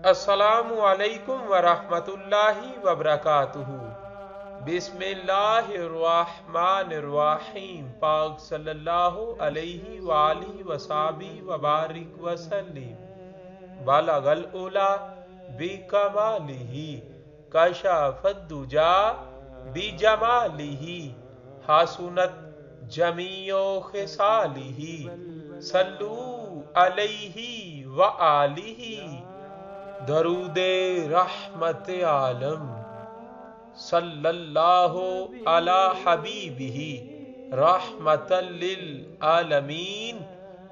السلام علیکم ورحمۃ اللہ وبرکاتہ۔ بسم اللہ الرحمن الرحیم۔ پاک صلی اللہ علیہ وآلہ وصحبہ وبارک وسلم۔ بلغ العلا بکمالہ، کشف الدجا بجمالہ، حسنت جمیع خصالہ، صلو علیہ وآلہ۔ درود رحمت عالم صلی اللہ علی حبیبہ رحمت للعالمین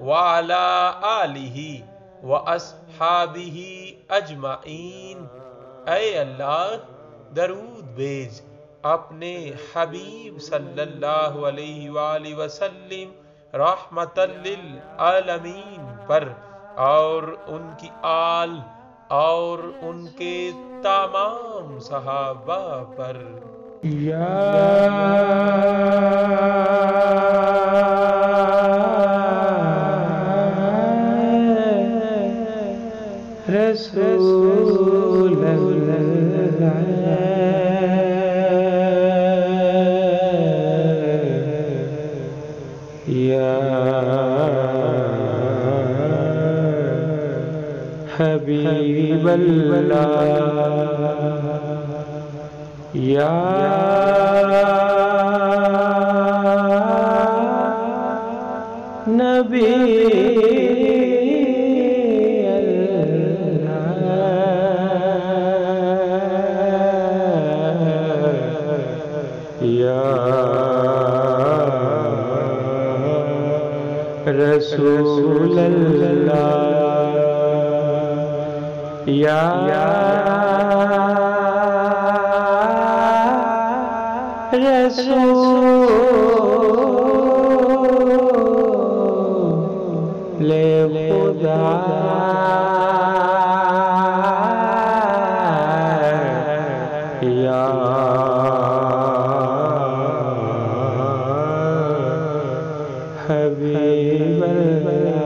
وعلی آلہ واصحابہ اجمعین۔ اے اللہ درود بھیج اپنے حبیب صلی اللہ علیہ وآلہ وسلم رحمت للعالمین پر اور ان کی آل اور ان کے تمام صحابہ پر۔ یا رسول اللہ، یا حبیب اللہ، یا نبی اللہ، یا رسول اللہ، یا رسول خدا، یا حبیب اللہ۔